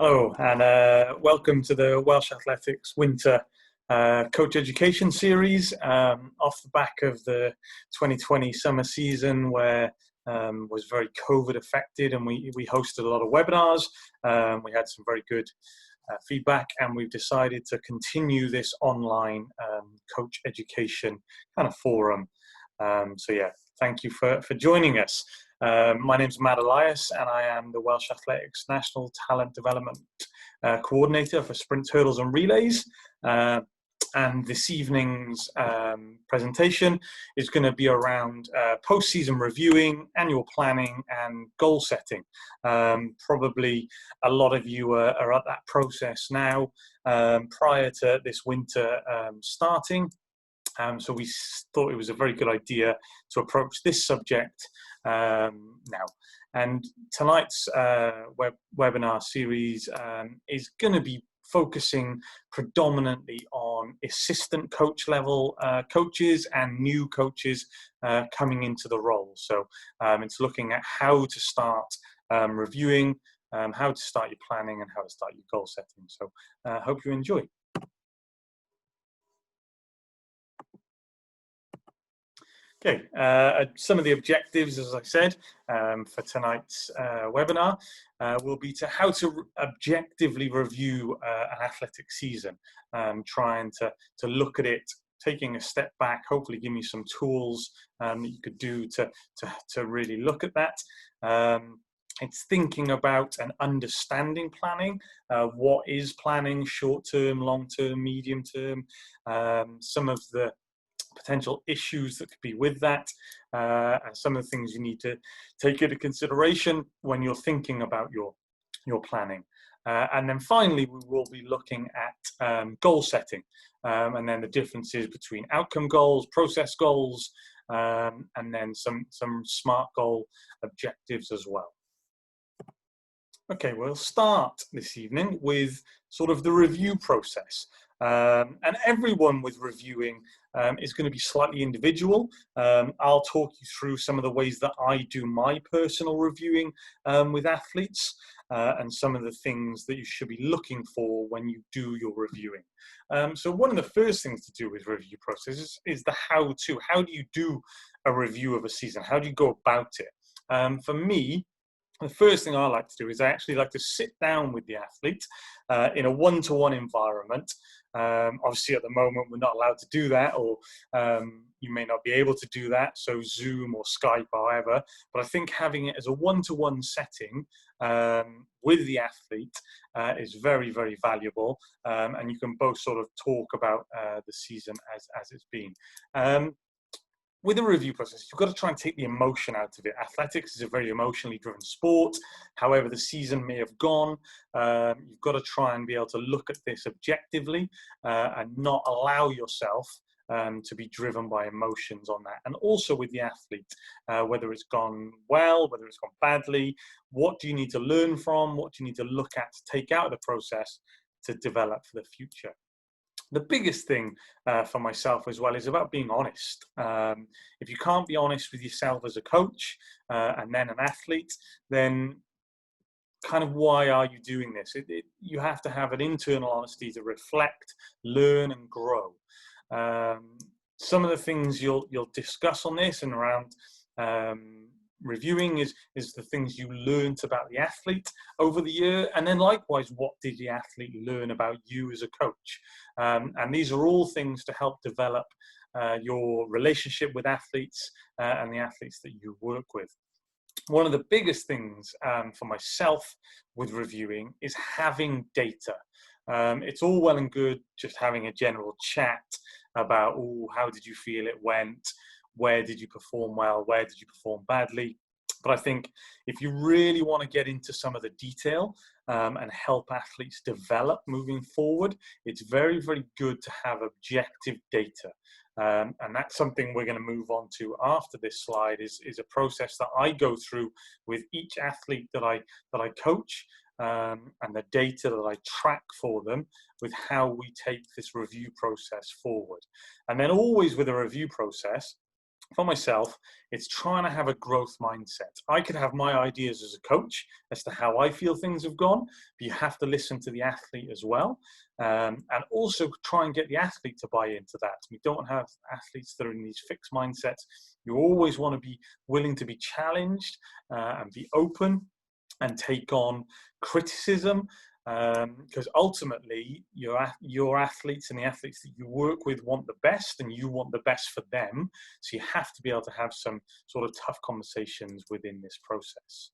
Hello, and welcome to the Welsh Athletics Winter Coach Education Series. Off the back of the 2020 summer season, where was very COVID affected, and we hosted a lot of webinars. We had some very good feedback, and we've decided to continue this online coach education kind of forum. So yeah, thank you for joining us. My name is Matt Elias, and I am the Welsh Athletics National Talent Development Coordinator for Sprint Hurdles and Relays. And this evening's presentation is going to be around post-season reviewing, annual planning, and goal setting. Probably a lot of you are at that process now prior to this winter starting. So we thought it was a very good idea to approach this subject now. And tonight's webinar series is going to be focusing predominantly on assistant coach level coaches and new coaches coming into the role. So it's looking at how to start reviewing, how to start your planning, and how to start your goal setting. So hope you enjoy. Okay, some of the objectives, as I said, for tonight's webinar will be how to objectively review an athletic season, trying to look at it, taking a step back, hopefully give you some tools that you could do to really look at that. It's thinking about and understanding planning. What is planning, short-term, long-term, medium-term, some of the potential issues that could be with that, and some of the things you need to take into consideration when you're thinking about your planning. And then finally, we will be looking at goal setting, and then the differences between outcome goals, process goals, and then some SMART goal objectives as well. Okay, we'll start this evening with sort of the review process. And everyone with reviewing is going to be slightly individual. I'll talk you through some of the ways that I do my personal reviewing with athletes, and some of the things that you should be looking for when you do your reviewing. So one of the first things to do with review process is the how-to. How do you do a review of a season? How do you go about it? For me, the first thing I like to do is I actually like to sit down with the athlete in a one-to-one environment. Obviously, at the moment, we're not allowed to do that, or you may not be able to do that, so Zoom or Skype or however. But I think having it as a one-to-one setting with the athlete is very, very valuable, and you can both sort of talk about the season as it's been. With a review process, you've got to try and take the emotion out of it. Athletics is a very emotionally driven sport. However the season may have gone, you've got to try and be able to look at this objectively and not allow yourself to be driven by emotions on that. And also with the athlete, whether it's gone well, whether it's gone badly, what do you need to learn from? What do you need to look at to take out of the process to develop for the future? The biggest thing for myself as well is about being honest. If you can't be honest with yourself as a coach and then an athlete, then kind of why are you doing this? You have to have an internal honesty to reflect, learn, and grow. Some of the things you'll discuss on this and around reviewing is the things you learned about the athlete over the year, and then likewise, what did the athlete learn about you as a coach? And these are all things to help develop your relationship with athletes and the athletes that you work with. One of the biggest things for myself with reviewing is having data. It's all well and good just having a general chat about, oh, how did you feel it went? Where did you perform well? Where did you perform badly? But I think if you really want to get into some of the detail and help athletes develop moving forward, it's very, very good to have objective data. And that's something we're going to move on to after this slide is a process that I go through with each athlete that I coach, and the data that I track for them with how we take this review process forward. And then always with a review process, for myself, it's trying to have a growth mindset. I could have my ideas as a coach as to how I feel things have gone, but you have to listen to the athlete as well. And also try and get the athlete to buy into that. We don't have athletes that are in these fixed mindsets. You always want to be willing to be challenged and be open and take on criticism, because ultimately your athletes and the athletes that you work with want the best, and you want the best for them. So you have to be able to have some sort of tough conversations within this process.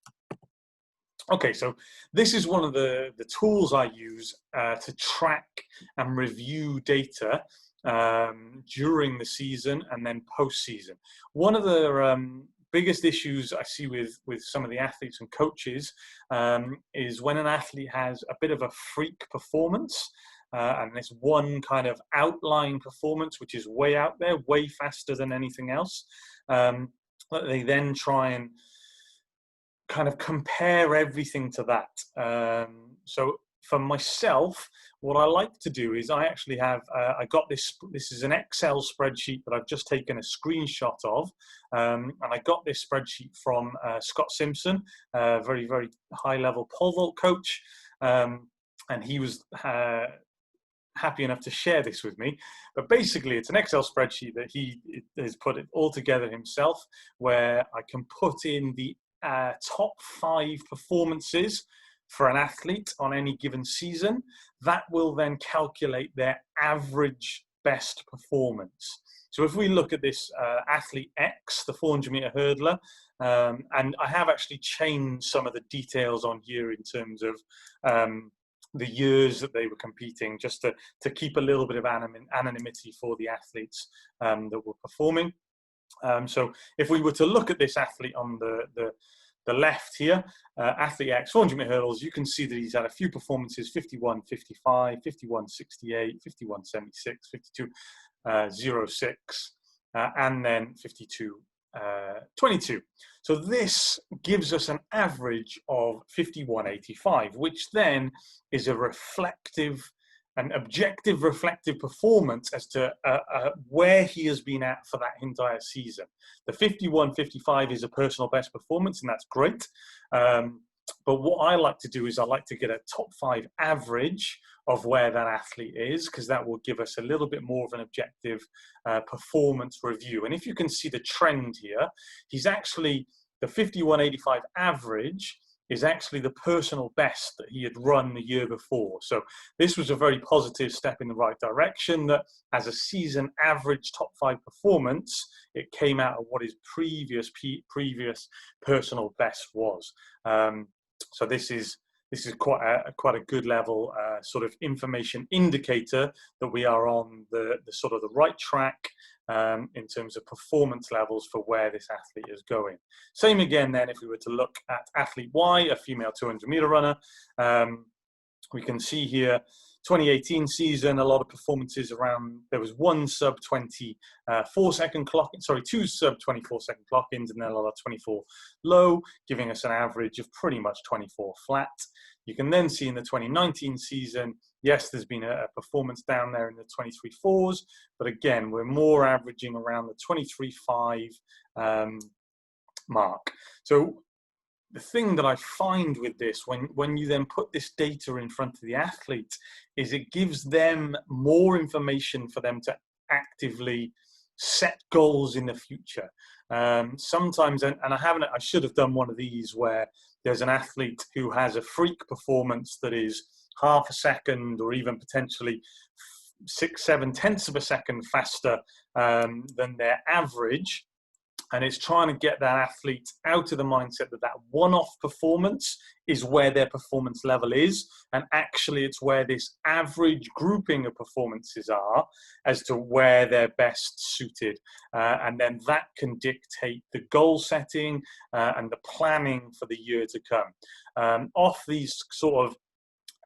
Okay, so this is one of the tools I use to track and review data during the season and then post-season. One of the biggest issues I see with some of the athletes and coaches is when an athlete has a bit of a freak performance, and this one kind of outline performance, which is way out there, way faster than anything else. They then try and kind of compare everything to that. So for myself, what I like to do is I actually have, I got this is an Excel spreadsheet that I've just taken a screenshot of. And I got this spreadsheet from Scott Simpson, very, very high level pole vault coach. And he was happy enough to share this with me. But basically it's an Excel spreadsheet that he has put it all together himself, where I can put in the top 5 performances for an athlete on any given season. That will then calculate their average best performance. So if we look at this athlete X, the 400-meter hurdler, and I have actually changed some of the details on here in terms of the years that they were competing, just to keep a little bit of anonymity for the athletes that were performing. So if we were to look at this athlete on the left here, athlete X, 400-meter hurdles, you can see that he's had a few performances: 51.55, 51.68, 51.76, 52.06, and then 52.22. So this gives us an average of 51.85, which then is a reflective, an objective reflective performance as to where he has been at for that entire season. The 51.55 is a personal best performance, and that's great. But what I like to do is I like to get a top 5 average of where that athlete is, because that will give us a little bit more of an objective performance review. And if you can see the trend here, he's actually, the 51.85 average is actually the personal best that he had run the year before. So this was a very positive step in the right direction, that as a season average top 5 performance, it came out of what his previous personal best was. So this is quite a good level sort of information indicator that we are on the sort of the right track in terms of performance levels for where this athlete is going. Same again then if we were to look at athlete Y, a female 200-meter runner. We can see here 2018 season, a lot of performances around, there was one sub 24 second clock, sorry, 2 sub 24 second clock ins, and then a lot of 24 low, giving us an average of pretty much 24 flat. You can then see in the 2019 season, yes, there's been a performance down there in the 23.4s, but again, we're more averaging around the 23.5 mark. So the thing that I find with this, when you then put this data in front of the athlete, is it gives them more information for them to actively set goals in the future. Sometimes, and I should have done one of these where there's an athlete who has a freak performance that is half a second or even potentially 6-7 tenths of a second faster than their average. And it's trying to get that athlete out of the mindset that that one-off performance is where their performance level is. And actually it's where this average grouping of performances are as to where they're best suited. And then that can dictate the goal setting and the planning for the year to come. Off these sort of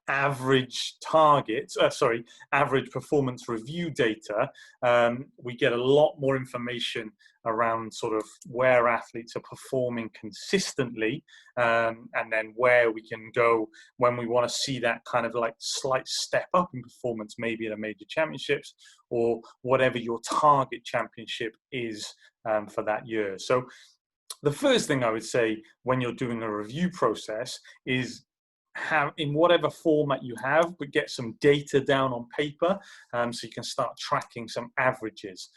average targets, average performance review data, we get a lot more information around sort of where athletes are performing consistently, and then where we can go when we want to see that kind of like slight step up in performance, maybe at a major championships or whatever your target championship is for that year. So the first thing I would say when you're doing a review process is have, in whatever format you have, but get some data down on paper, so you can start tracking some averages.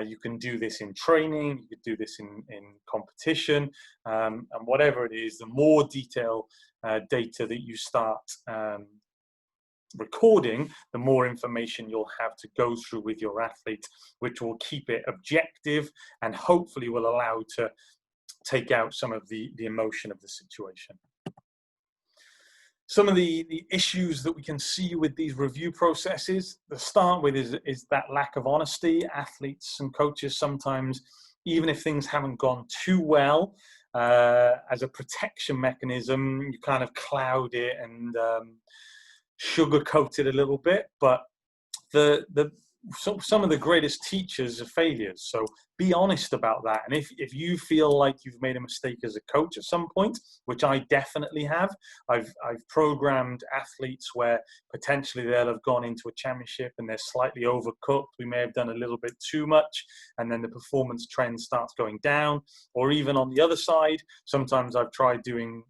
You can do this in training, you could do this in competition, and whatever it is, the more detailed data that you start recording, the more information you'll have to go through with your athlete, which will keep it objective and hopefully will allow you to take out some of the emotion of the situation. Some of the issues that we can see with these review processes, to start with, is that lack of honesty. Athletes and coaches sometimes, even if things haven't gone too well, as a protection mechanism, you kind of cloud it and sugarcoat it a little bit. But some of the greatest teachers are failures. So be honest about that. And if you feel like you've made a mistake as a coach at some point, which I definitely have, I've programmed athletes where potentially they'll have gone into a championship and they're slightly overcooked. We may have done a little bit too much, and then the performance trend starts going down. Or even on the other side, sometimes I've tried doing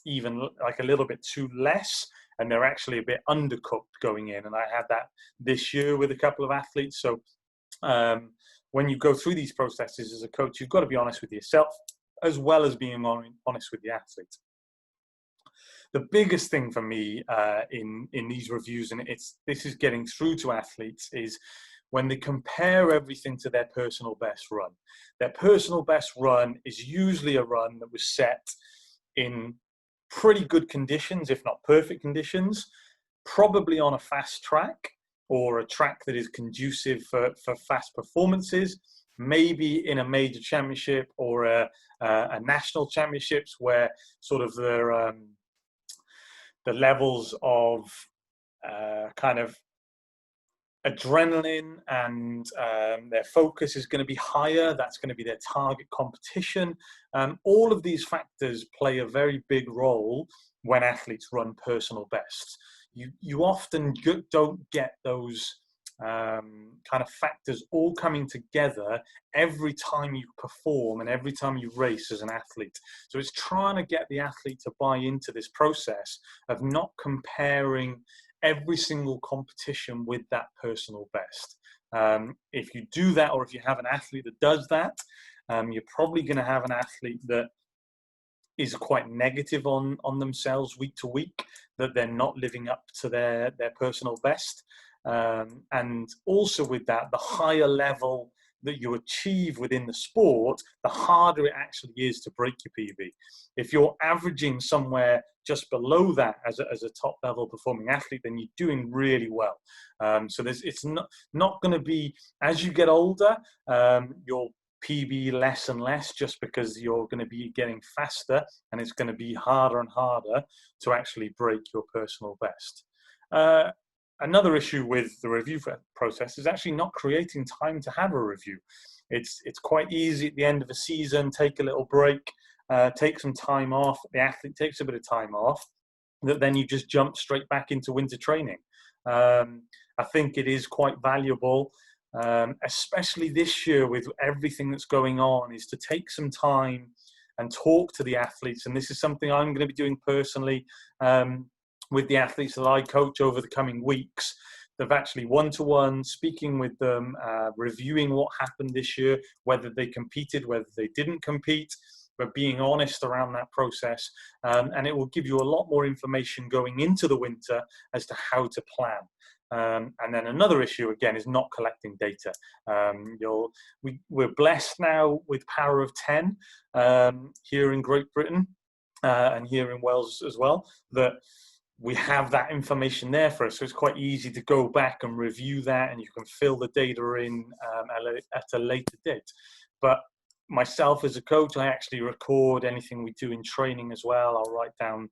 even like a little bit too less, and they're actually a bit undercooked going in. And I had that this year with a couple of athletes. So when you go through these processes as a coach, you've got to be honest with yourself as well as being honest with the athlete. The biggest thing for me in these reviews, and this is getting through to athletes, is when they compare everything to their personal best run. Their personal best run is usually a run that was set in pretty good conditions, if not perfect conditions, probably on a fast track or a track that is conducive for fast performances, maybe in a major championship or a national championships where sort of the levels of kind of adrenaline and their focus is going to be higher. That's going to be their target competition. All of these factors play a very big role when athletes run personal bests. You often don't get those kind of factors all coming together every time you perform and every time you race as an athlete. So it's trying to get the athlete to buy into this process of not comparing every single competition with that personal best. If you do that, or if you have an athlete that does that, you're probably going to have an athlete that is quite negative on themselves week to week, that they're not living up to their personal best. And also with that, the higher level that you achieve within the sport, the harder it actually is to break your PB. If you're averaging somewhere just below that as a top level performing athlete, then you're doing really well. So it's not going to be, as you get older, your PB less and less, just because you're going to be getting faster and it's going to be harder and harder to actually break your personal best. Another issue with the review process is actually not creating time to have a review. It's quite easy at the end of a season, take a little break, take some time off. The athlete takes a bit of time off, that then you just jump straight back into winter training. I think it is quite valuable, especially this year with everything that's going on, is to take some time and talk to the athletes. And this is something I'm going to be doing personally with the athletes that I coach over the coming weeks. They've actually one-to-one, speaking with them, reviewing what happened this year, whether they competed, whether they didn't compete, but being honest around that process. And it will give you a lot more information going into the winter as to how to plan. And then another issue, again, is not collecting data. We're blessed now with Power of 10 here in Great Britain and here in Wales as well, that we have that information there for us. So it's quite easy to go back and review that, and you can fill the data in at a later date. But myself as a coach, I actually record anything we do in training as well. I'll write down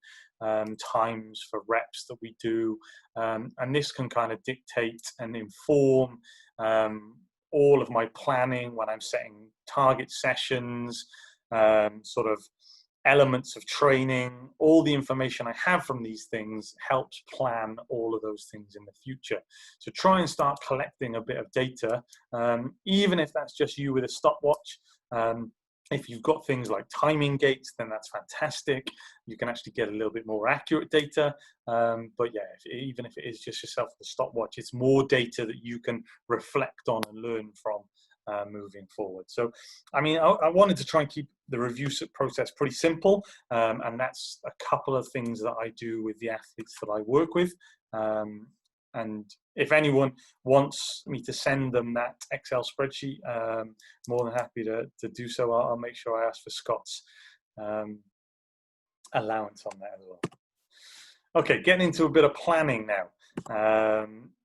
times for reps that we do. And this can kind of dictate and inform all of my planning when I'm setting target sessions, sort of elements of training. All the information I have from these things helps plan all of those things in the future. So try and start collecting a bit of data, even if that's just you with a stopwatch. If you've got things like timing gates, then that's fantastic. You can actually get a little bit more accurate data. But yeah, even if it is just yourself with a stopwatch, it's more data that you can reflect on and learn from moving forward. So, I mean, I wanted to try and keep the review process pretty simple. And that's a couple of things that I do with the athletes that I work with. And if anyone wants me to send them that Excel spreadsheet, more than happy to do so. I'll make sure I ask for Scott's allowance on that as well. Okay, getting into a bit of planning now.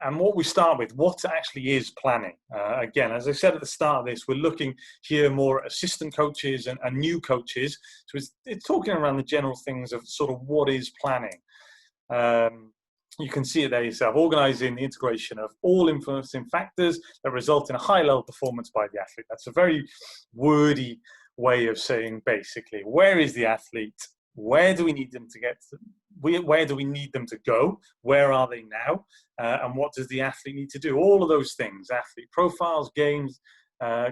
And what we start with, what actually is planning? Again, as I said at the start of this, we're looking here more at assistant coaches and new coaches. So it's talking around the general things of sort of what is planning. You can see it there yourself, organising the integration of all influencing factors that result in a high level performance by the athlete. That's a very wordy way of saying basically, where is the athlete? Where do we need them to get to? Where do we need them to go? Where are they now? And what does the athlete need to do? All of those things, athlete profiles, games,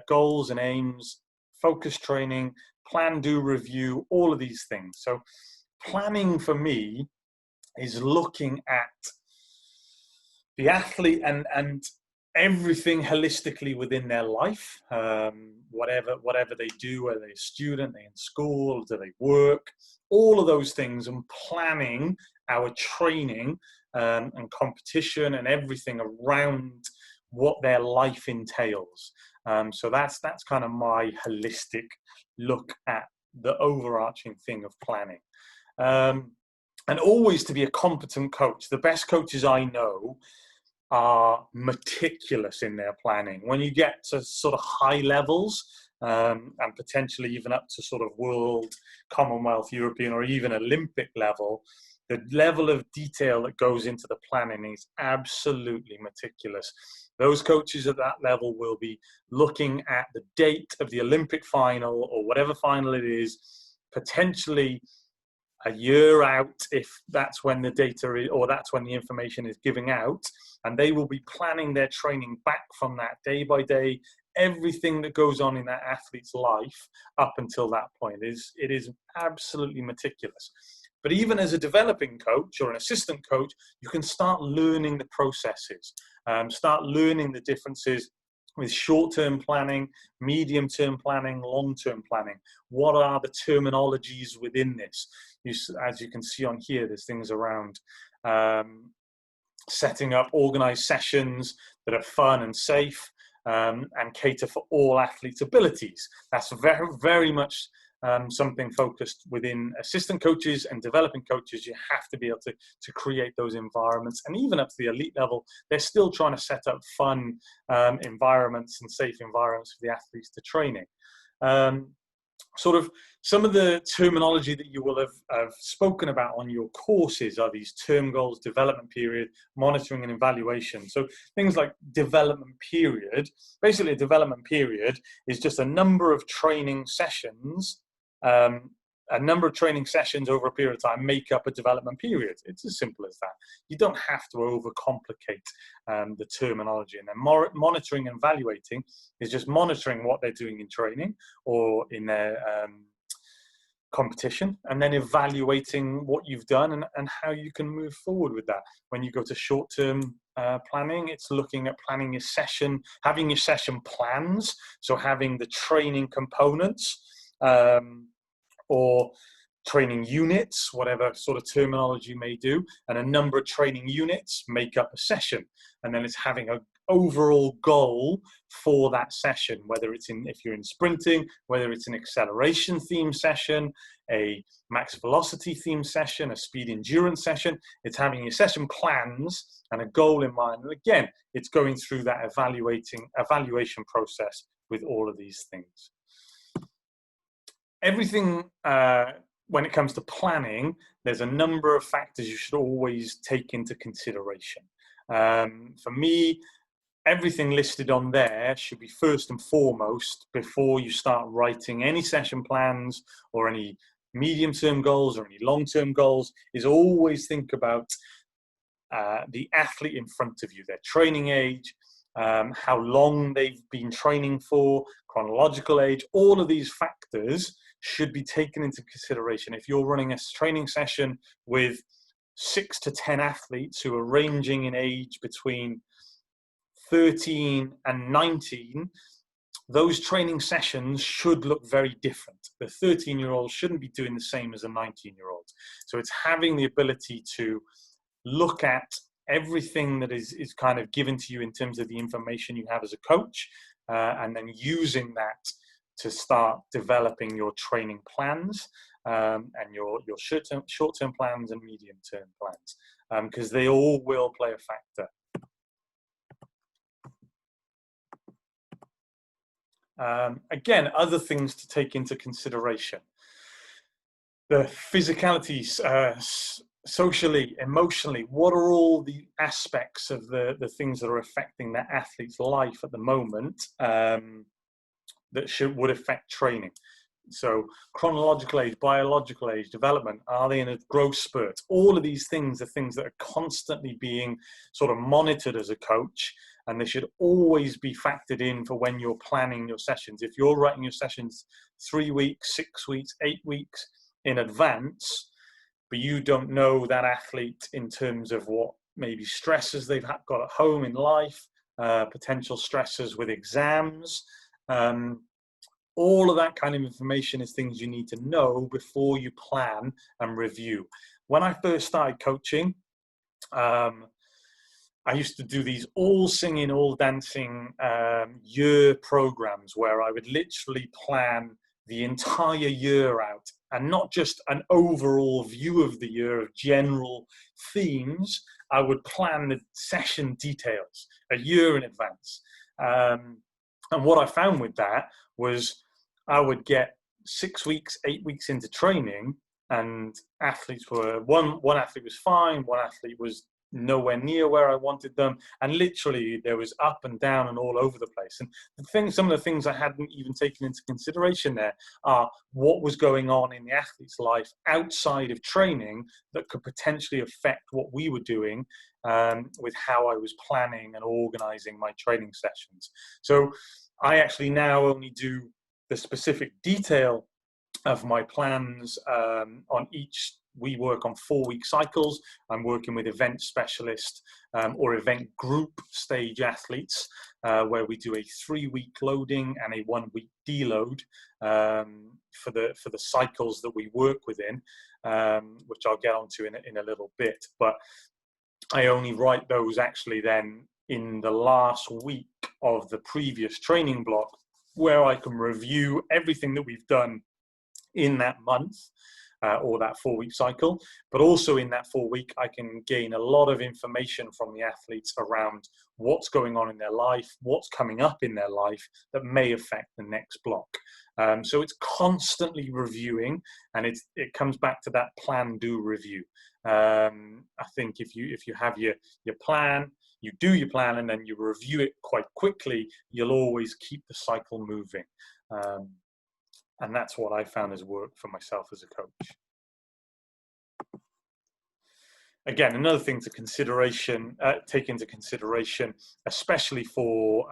goals and aims, focus training, plan, do, review, all of these things. So planning for me is looking at the athlete and everything holistically within their life, whatever they do, whether they're a student, they're in school, do they work, all of those things, and planning our training and competition and everything around what their life entails. So that's kind of my holistic look at the overarching thing of planning. And always to be a competent coach. The best coaches I know are meticulous in their planning. When you get to sort of high levels, and potentially even up to sort of world, Commonwealth, European, or even Olympic level, the level of detail that goes into the planning is absolutely meticulous. Those coaches at that level will be looking at the date of the Olympic final or whatever final it is, potentially a year out, if that's when the data is, or that's when the information is giving out, and they will be planning their training back from that day by day. Everything that goes on in that athlete's life up until that point it is absolutely meticulous. But even as a developing coach or an assistant coach, you can start learning the processes, start learning the differences with short-term planning, medium-term planning, long-term planning. What are the terminologies within this? As you can see on here, there's things around setting up organized sessions that are fun and safe and cater for all athletes' abilities. That's very, very much something focused within assistant coaches and developing coaches. You have to be able to create those environments. And even up to the elite level, they're still trying to set up fun environments and safe environments for the athletes to train in. Sort of some of the terminology that you will have spoken about on your courses are these term goals, development period, monitoring and evaluation. So things like development period, basically a development period is just a number of training sessions, a number of training sessions over a period of time make up a development period. It's as simple as that. You don't have to overcomplicate the terminology. And then monitoring and evaluating is just monitoring what they're doing in training or in their competition, and then evaluating what you've done and how you can move forward with that. When you go to short-term planning, it's looking at planning your session, having your session plans, so having the training components, or training units, whatever sort of terminology you may do, and a number of training units make up a session. And then it's having an overall goal for that session, whether it's if you're in sprinting, whether it's an acceleration theme session, a max velocity theme session, a speed endurance session. It's having your session plans and a goal in mind. And again, it's going through that evaluation process with all of these things. Everything, when it comes to planning, there's a number of factors you should always take into consideration. For me, everything listed on there should be first and foremost before you start writing any session plans or any medium-term goals or any long-term goals, is always think about the athlete in front of you, their training age, how long they've been training for, chronological age. All of these factors should be taken into consideration. If you're running a training session with 6 to 10 athletes who are ranging in age between 13 and 19, those training sessions should look very different. The 13-year-old shouldn't be doing the same as a 19-year-old. So it's having the ability to look at everything that is kind of given to you in terms of the information you have as a coach, and then using that to start developing your training plans, and your short-term plans and medium-term plans, because they all will play a factor. Again, other things to take into consideration: the physicalities, socially, emotionally. What are all the aspects of the things that are affecting that athlete's life at the moment, that would affect training? So chronological age, biological age, development, are they in a growth spurt? All of these things are things that are constantly being sort of monitored as a coach, and they should always be factored in for when you're planning your sessions. If you're writing your sessions 3 weeks, 6 weeks, 8 weeks in advance, but you don't know that athlete in terms of what maybe stresses they've got at home in life, potential stresses with exams, all of that kind of information is things you need to know before you plan and review. When I first started coaching, I used to do these all singing, all dancing year programs where I would literally plan the entire year out, and not just an overall view of the year of general themes. I would plan the session details a year in advance. And what I found with that was I would get 6 weeks, 8 weeks into training, and athletes were, one athlete was fine, one athlete was nowhere near where I wanted them, and literally there was up and down and all over the place. And some of the things I hadn't even taken into consideration there are what was going on in the athlete's life outside of training that could potentially affect what we were doing, with how I was planning and organizing my training sessions. So I actually now only do the specific detail of my plans on each. We work on 4-week cycles. I'm working with event specialists or event group stage athletes, where we do a 3-week loading and a 1-week deload for the cycles that we work within, which I'll get onto in a little bit. But I only write those actually then in the last week of the previous training block, where I can review everything that we've done in that month, or that 4-week cycle. But also in that 4-week, I can gain a lot of information from the athletes around what's going on in their life, what's coming up in their life that may affect the next block. So it's constantly reviewing, and it comes back to that plan, do, review. I think if you have your plan, you do your plan, and then you review it quite quickly, you'll always keep the cycle moving. And that's what I found has worked for myself as a coach. Again, another thing to take into consideration, especially for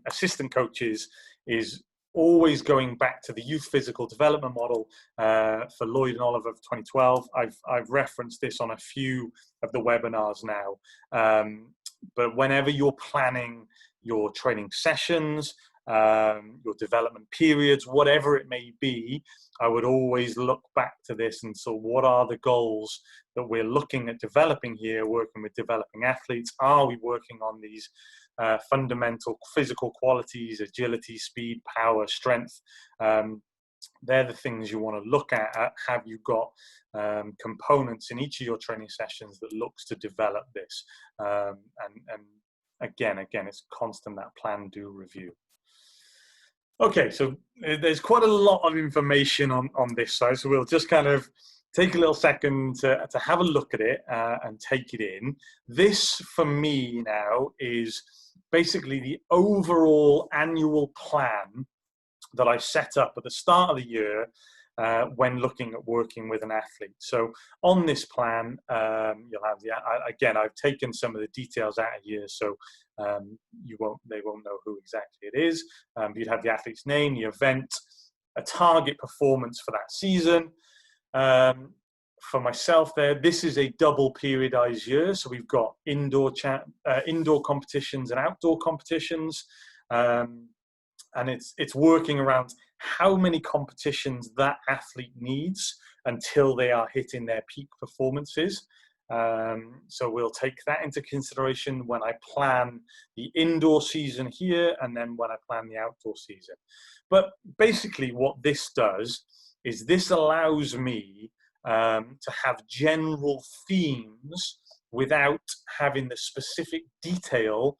assistant coaches, is always going back to the youth physical development model for Lloyd and Oliver of 2012. I've referenced this on a few of the webinars now. But whenever you're planning your training sessions, your development periods, whatever it may be, I would always look back to this and so what are the goals that we're looking at developing here, working with developing athletes? Are we working on these fundamental physical qualities, agility, speed, power, strength? They're the things you want to look at. Have you got components in each of your training sessions that looks to develop this? And again, it's constant, that plan, do, review. Okay, so there's quite a lot of information on this side, so we'll just kind of take a little second to have a look at it and take it in. This, for me now, is basically the overall annual plan that I set up at the start of the year, when looking at working with an athlete. So on this plan, you'll have again, I've taken some of the details out of here, so they won't know who exactly it is. You'd have the athlete's name, the event, a target performance for that season. For myself there, this is a double periodized year. So we've got indoor competitions and outdoor competitions. And it's working around how many competitions that athlete needs until they are hitting their peak performances. So we'll take that into consideration when I plan the indoor season here, and then when I plan the outdoor season. But basically what this does is this allows me to have general themes without having the specific detail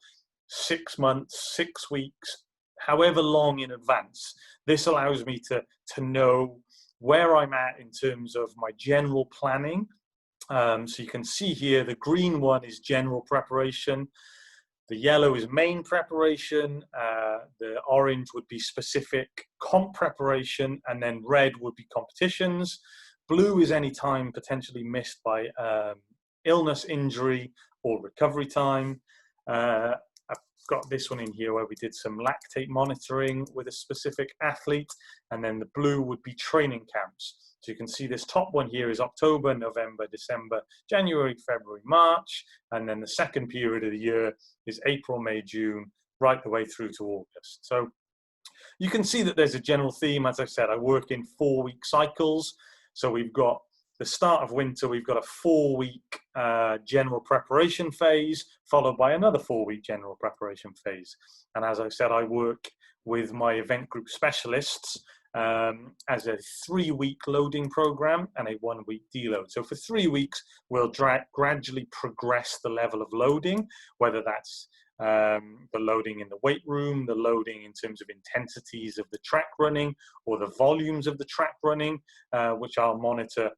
6 months, 6 weeks, however long in advance. This allows me to know where I'm at in terms of my general planning. So you can see here, the green one is general preparation. The yellow is main preparation. The orange would be specific comp preparation, and then red would be competitions. Blue is any time potentially missed by illness, injury, or recovery time. I've got this one in here where we did some lactate monitoring with a specific athlete, and then the blue would be training camps. So you can see this top one here is October, November, December, January, February, March, and then the second period of the year is April, May, June, right the way through to August. So you can see that there's a general theme. As I said, I work in 4-week cycles. So we've got the start of winter, we've got a 4-week general preparation phase, followed by another 4-week general preparation phase. And as I said, I work with my event group specialists as a 3-week loading program and a 1-week deload. So for 3 weeks, we'll gradually progress the level of loading, whether that's the loading in the weight room, the loading in terms of intensities of the track running, or the volumes of the track running, which I'll monitor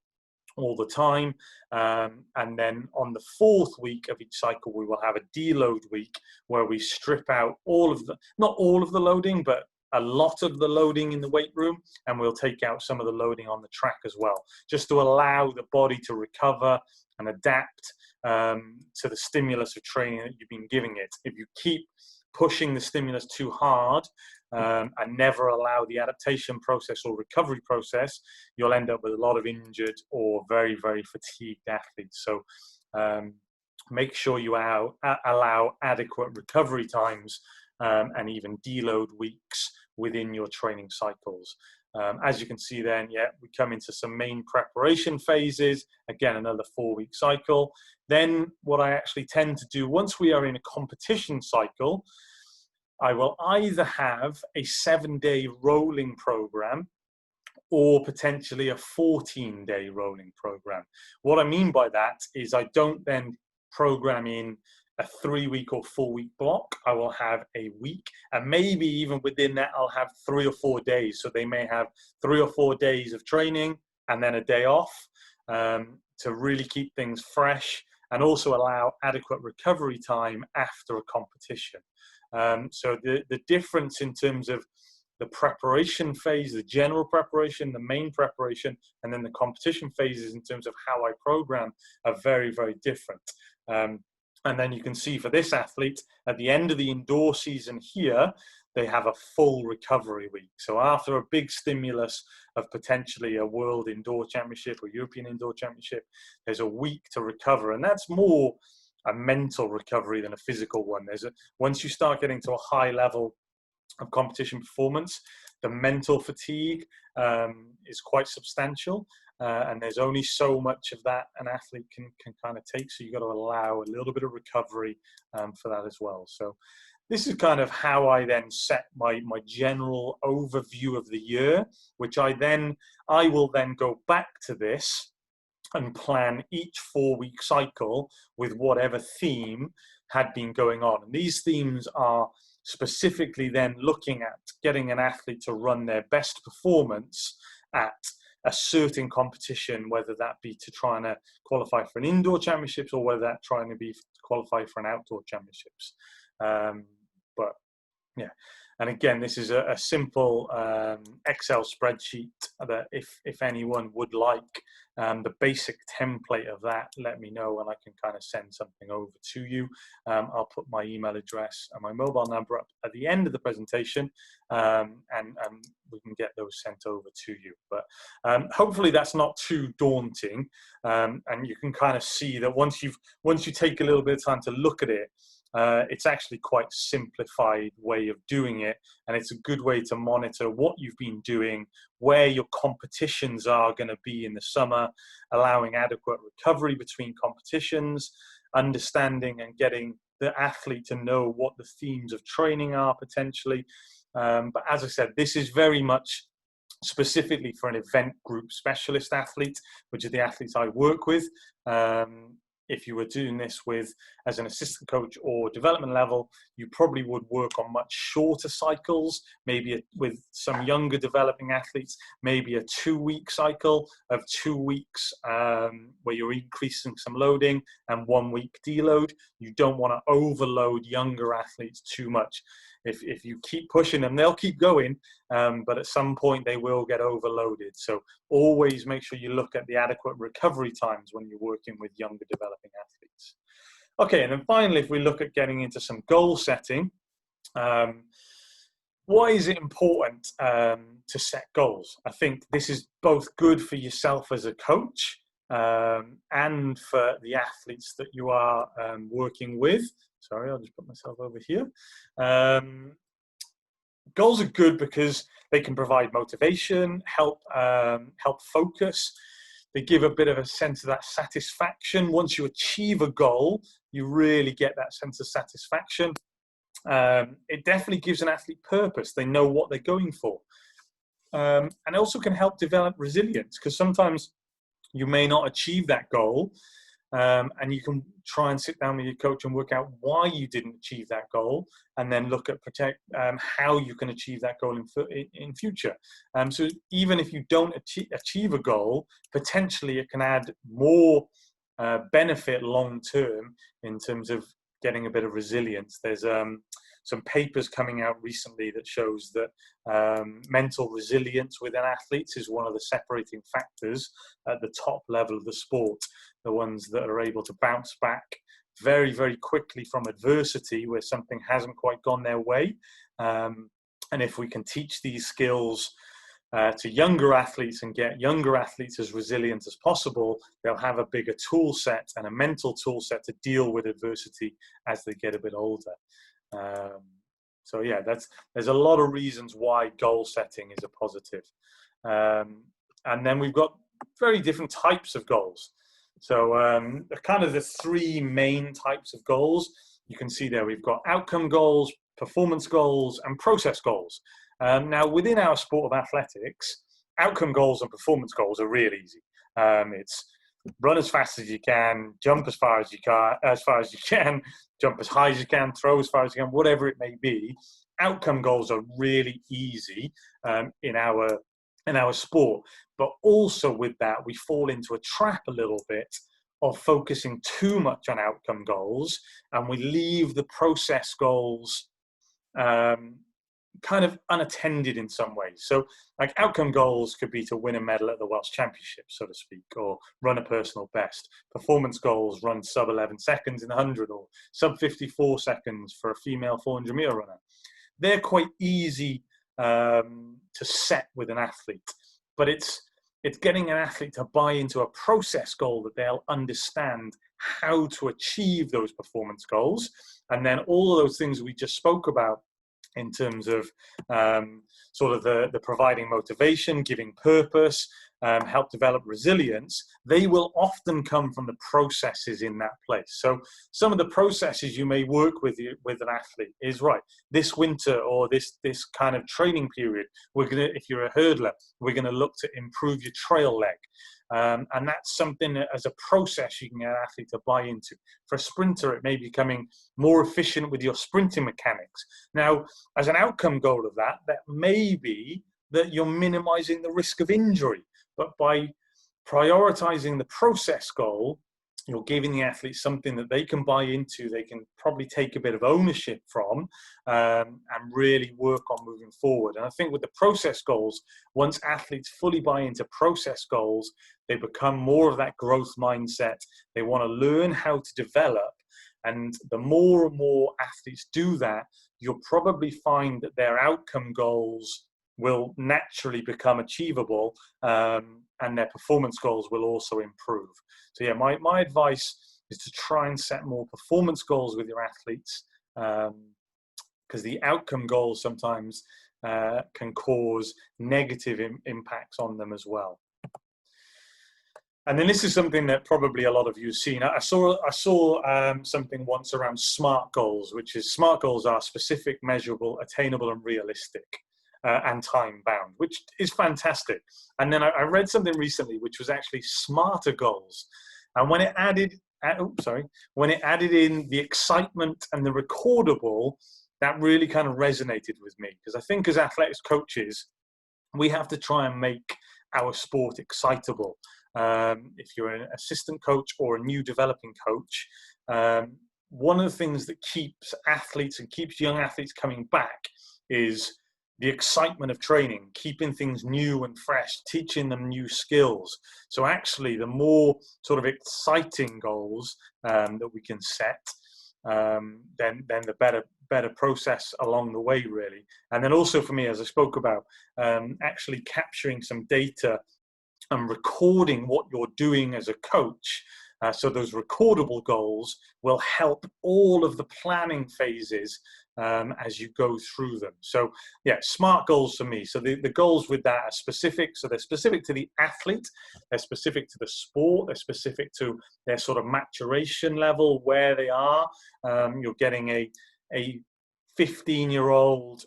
all the time. And then on the 4th week of each cycle, we will have a deload week where we strip out not all of the loading, but a lot of the loading in the weight room, and we'll take out some of the loading on the track as well, just to allow the body to recover and adapt to the stimulus of training that you've been giving it. If you keep pushing the stimulus too hard and never allow the adaptation process or recovery process, you'll end up with a lot of injured or very, very fatigued athletes. So make sure you allow adequate recovery times and even deload weeks within your training cycles. As you can see then, we come into some main preparation phases, again, another 4-week cycle. Then what I actually tend to do, once we are in a competition cycle, I will either have a 7-day rolling program or potentially a 14-day rolling program. What I mean by that is I don't then program in a 3-week or 4-week block. I will have a week, and maybe even within that I'll have 3 or 4 days. So they may have 3 or 4 days of training and then a day off to really keep things fresh and also allow adequate recovery time after a competition. So the difference in terms of the preparation phase, the general preparation, the main preparation, and then the competition phases in terms of how I program are very, very different. And then you can see for this athlete, at the end of the indoor season here, they have a full recovery week. So after a big stimulus of potentially a world indoor championship or European indoor championship, there's a week to recover. And that's more a mental recovery than a physical one. Once you start getting to a high level of competition performance, the mental fatigue is quite substantial. And there's only so much of that an athlete can kind of take. So you've got to allow a little bit of recovery for that as well. So this is kind of how I then set my general overview of the year, which I will then go back to this and plan each 4-week cycle with whatever theme had been going on. And these themes are specifically then looking at getting an athlete to run their best performance at a certain competition, whether that be to try and qualify for an indoor championships or whether that trying to be to qualify for an outdoor championships. But Yeah, and again, this is a simple Excel spreadsheet that if anyone would like the basic template of that, let me know and I can kind of send something over to you. I'll put my email address and my mobile number up at the end of the presentation, and we can get those sent over to you. But hopefully that's not too daunting, and you can kind of see that once you take a little bit of time to look at it, it's actually quite a simplified way of doing it, and it's a good way to monitor what you've been doing, where your competitions are going to be in the summer, allowing adequate recovery between competitions, understanding and getting the athlete to know what the themes of training are potentially. But as I said, this is very much specifically for an event group specialist athlete, which are the athletes I work with. If you were doing this as an assistant coach or development level, you probably would work on much shorter cycles, maybe with some younger developing athletes, maybe a 2-week cycle of 2 weeks where you're increasing some loading and 1 week deload. You don't want to overload younger athletes too much. If you keep pushing them, they'll keep going, but at some point they will get overloaded. So always make sure you look at the adequate recovery times when you're working with younger developing athletes. Okay, and then finally, if we look at getting into some goal setting, why is it important to set goals? I think this is both good for yourself as a coach and for the athletes that you are working with. Sorry, I'll just put myself over here. Goals are good because they can provide motivation, help focus. They give a bit of a sense of that satisfaction. Once you achieve a goal, you really get that sense of satisfaction. It definitely gives an athlete purpose. They know what they're going for. And it also can help develop resilience, because sometimes you may not achieve that goal, and you can try and sit down with your coach and work out why you didn't achieve that goal, and then look at how you can achieve that goal in future. So even if you don't achieve a goal, potentially it can add more benefit long term in terms of getting a bit of resilience. There's some papers coming out recently that shows that mental resilience within athletes is one of the separating factors at the top level of the sport. The ones that are able to bounce back very, very quickly from adversity where something hasn't quite gone their way. And if we can teach these skills to younger athletes and get younger athletes as resilient as possible, they'll have a bigger tool set and a mental tool set to deal with adversity as they get a bit older. So yeah, there's a lot of reasons why goal setting is a positive. And then we've got very different types of goals. So kind of the 3 main types of goals. You can see there we've got outcome goals, performance goals, and process goals. Now within our sport of athletics, outcome goals and performance goals are really easy. It's run as fast as you can, jump as far as you can, jump as high as you can, throw as far as you can, whatever it may be. Outcome goals are really easy in our sport. But also with that, we fall into a trap a little bit of focusing too much on outcome goals, and we leave the process goals kind of unattended in some ways. So like outcome goals could be to win a medal at the Welsh Championship, so to speak, or run a personal best. Performance goals, run sub 11 seconds in 100 or sub 54 seconds for a female 400 meter runner. They're quite easy to set with an athlete, but it's getting an athlete to buy into a process goal that they'll understand how to achieve those performance goals. And then all of those things we just spoke about in terms of sort of the providing motivation, giving purpose, help develop resilience, they will often come from the processes in that place. So some of the processes you may work with an athlete is, right, this winter or this kind of training period, we're gonna, if you're a hurdler, we're gonna look to improve your trail leg. And that's something that as a process you can get an athlete to buy into. For a sprinter, it may be becoming more efficient with your sprinting mechanics. Now, as an outcome goal of that may be that you're minimizing the risk of injury. But by prioritizing the process goal, you're giving the athletes something that they can buy into, they can probably take a bit of ownership from, and really work on moving forward. And I think with the process goals, once athletes fully buy into process goals, they become more of that growth mindset. They want to learn how to develop. And the more and more athletes do that, you'll probably find that their outcome goals will naturally become achievable, and their performance goals will also improve. So yeah, my advice is to try and set more performance goals with your athletes, because the outcome goals sometimes can cause negative impacts on them as well. And then this is something that probably a lot of you have seen. I saw something once around SMART goals, which is SMART goals are specific, measurable, attainable, and realistic, and time bound, which is fantastic. And then I read something recently, which was actually SMARTer goals. And when it added in the excitement and the recordable, that really kind of resonated with me, because I think as athletics coaches, we have to try and make our sport excitable. If you're an assistant coach or a new developing coach, one of the things that keeps athletes and keeps young athletes coming back is the excitement of training, keeping things new and fresh, teaching them new skills. So actually, the more sort of exciting goals that we can set, then the better process along the way, really. And then also for me, as I spoke about, actually capturing some data and recording what you're doing as a coach. So those recordable goals will help all of the planning phases as you go through them. So yeah, SMART goals for me. So the goals with that are specific. So they're specific to the athlete, they're specific to the sport, they're specific to their sort of maturation level, where they are. You're getting a 15-year-old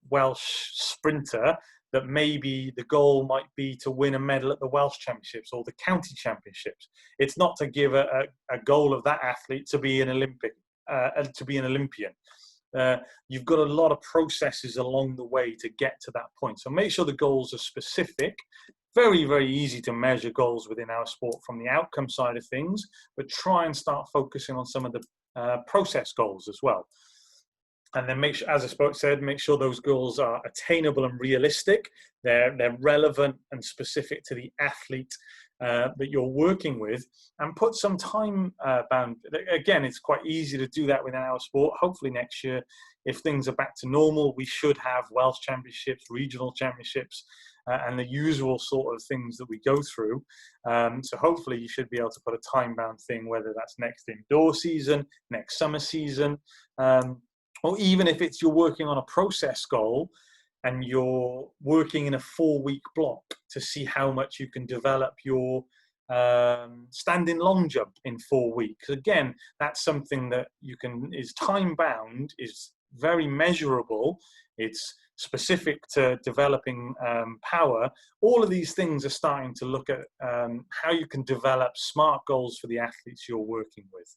Welsh sprinter, that maybe the goal might be to win a medal at the Welsh Championships or the county championships. It's not to give a goal of that athlete to be an Olympian. You've got a lot of processes along the way to get to that point. So make sure the goals are specific. Very, very easy to measure goals within our sport from the outcome side of things, but try and start focusing on some of the process goals as well. And then make sure, as I said, make sure those goals are attainable and realistic. They're relevant and specific to the athlete that you're working with, and put some time bound. Again, it's quite easy to do that within our sport. Hopefully next year, if things are back to normal, we should have Welsh Championships, regional championships, and the usual sort of things that we go through. So hopefully you should be able to put a time bound thing, whether that's next indoor season, next summer season, or even if it's you're working on a process goal and you're working in a 4-week block to see how much you can develop your standing long jump in 4 weeks. Again, that's something that you can, is time bound, is very measurable. It's specific to developing power. All of these things are starting to look at how you can develop SMART goals for the athletes you're working with.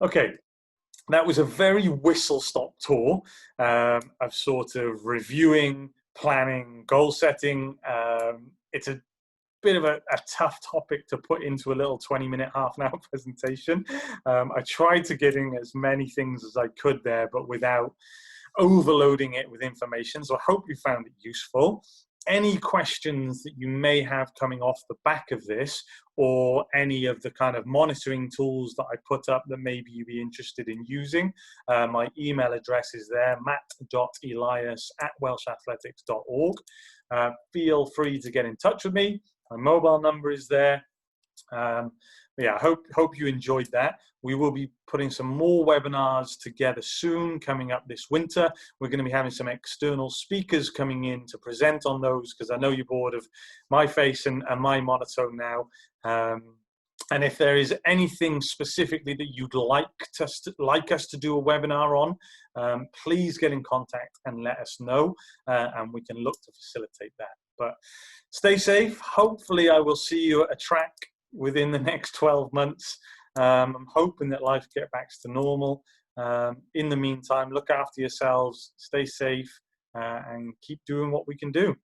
Okay. That was a very whistle-stop tour of sort of reviewing, planning, goal setting. It's a bit of a tough topic to put into a little 20-minute, half-an-hour presentation. I tried to get in as many things as I could there, but without overloading it with information. So I hope you found it useful. Any questions that you may have coming off the back of this, or any of the kind of monitoring tools that I put up that maybe you'd be interested in using, my email address is there, matt.elias@welshathletics.org. Feel free to get in touch with me. My mobile number is there. Yeah, I hope you enjoyed that. We will be putting some more webinars together soon, coming up this winter. We're going to be having some external speakers coming in to present on those, because I know you're bored of my face and my monotone now. And if there is anything specifically that you'd like us to do a webinar on, please get in contact and let us know, and we can look to facilitate that. But stay safe. Hopefully I will see you at a track within the next 12 months. I'm hoping that life gets back to normal. In the meantime, look after yourselves, stay safe, and keep doing what we can do.